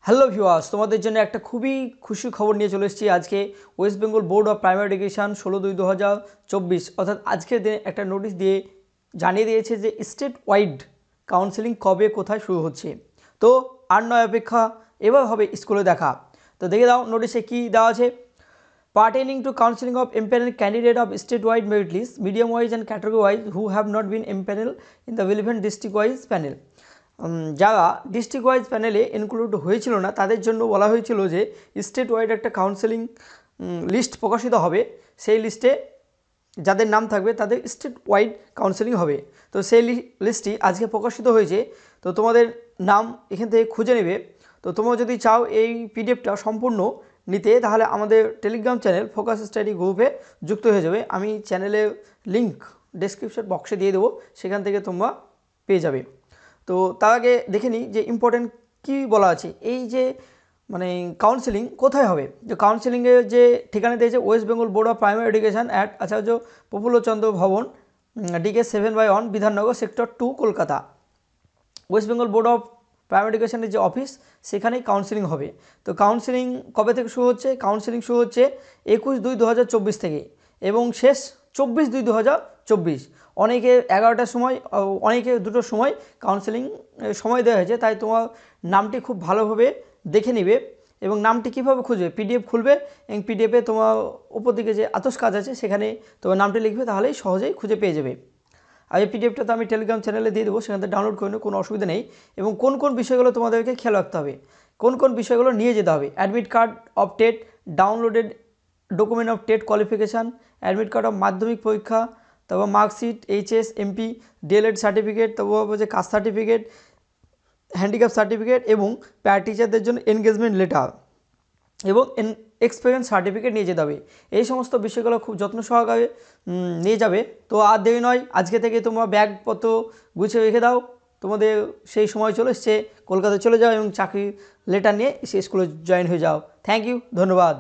Hello viewers, তোমাদের জন্য একটা খুবই খুশি খবর নিয়ে চলে এসেছি। আজকে West Bengal Board of Primary education 16/2/2024 অর্থাৎ আজকের দিনে একটা নোটিশ দিয়ে জানিয়ে দিয়েছে যে স্টেট ওয়াইড কাউন্সেলিং কবে কোথায় শুরু হচ্ছে। তো আর নয় অপেক্ষা, এবার হবে স্কুলে দেখা। তো দেখে দাও নোটিশে কী দেওয়া আছে। Pertaining to counseling of empaneled candidate of state-wide merit list, medium-wise and category-wise who have not been empaneled in the relevant district-wise panel. যারা ডিস্ট্রিক্ট ওয়াইজ প্যানেলে ইনক্লুড হয়েছিল না তাদের জন্য বলা হয়েছিল যে স্টেট ওয়াইড একটা কাউন্সেলিং লিস্ট প্রকাশিত হবে। সেই লিস্টে যাদের নাম থাকবে তাদের স্টেট ওয়াইড কাউন্সেলিং হবে। তো সেই লিস্টটি আজকে প্রকাশিত হয়েছে। তো তোমাদের নাম এখান থেকে খুঁজে নেবে। তো তোমরা যদি চাও এই পিডিএফটা সম্পূর্ণ নিতে, তাহলে আমাদের টেলিগ্রাম চ্যানেল ফোকাস স্টাডি গ্রুপে যুক্ত হয়ে যাবে। আমি চ্যানেলের লিঙ্ক ডেসক্রিপশন বক্সে দিয়ে দেবো, সেখান থেকে তোমরা পেয়ে যাবে। তো তার আগে দেখে নিই যে ইম্পর্টেন্ট কী বলা আছে। এই যে কাউন্সেলিং কোথায় হবে, যে কাউন্সেলিংয়ের যে ঠিকানা দিয়েছে West Bengal Board of Primary Education at Acharya Prafullachandra Bhavan, DK 7/1, Bidhannagar, sector 2, Kolkata. West Bengal Board of Primary এডুকেশনের যে অফিস, সেখানেই কাউন্সেলিং হবে। তো কাউন্সেলিং কবে থেকে শুরু হচ্ছে? কাউন্সেলিং শুরু হচ্ছে 21/2/2024 থেকে এবং শেষ 24/2/2024। অনেকে 11টার সময়, অনেকে 2টোর সময় কাউন্সেলিং সময় দেওয়া হয়েছে। তাই তোমার নামটি খুব ভালোভাবে দেখে নিবে। এবং নামটি কীভাবে খুঁজবে? পিডিএফ খুলবে এবং পিডিএফে তোমার উপর দিকে যে আতস কাজ আছে সেখানে তোমার নামটি লিখবে, তাহলেই সহজেই খুঁজে পেয়ে যাবে। আর এই পিডিএফটা তো আমি টেলিগ্রাম চ্যানেলে দিয়ে দেবো, সেখান থেকে ডাউনলোড করে নেব, কোনো অসুবিধা নেই। এবং কোন কোন বিষয়গুলো তোমাদেরকে খেয়াল রাখতে হবে, কোন কোন বিষয়গুলো নিয়ে যেতে হবে: admit card of TET, downloaded document of TET qualification, admit card of মাধ্যমিক পরীক্ষা, তারপর marksheet, HS, MP, DLED certificate, তারপর হচ্ছে কাস্ট সার্টিফিকেট, হ্যান্ডিক্যাপ সার্টিফিকেট এবং প্যারা টিচারদের জন্য এনগেজমেন্ট লেটার এবং এক্সপিরিয়েন্স সার্টিফিকেট নিয়ে যেতে হবে। এই সমস্ত বিষয়গুলো খুব যত্ন সহকারে নিয়ে যাবে। তো আর দেরি নয়, আজকে থেকে তোমরা ব্যাগপত্র গুছিয়ে রেখে দাও। তোমাদের সেই সময় চলে এসছে, কলকাতায় চলে যাও এবং চাকরির লেটার নিয়ে সে স্কুলে জয়েন হয়ে যাও। থ্যাংক ইউ, ধন্যবাদ।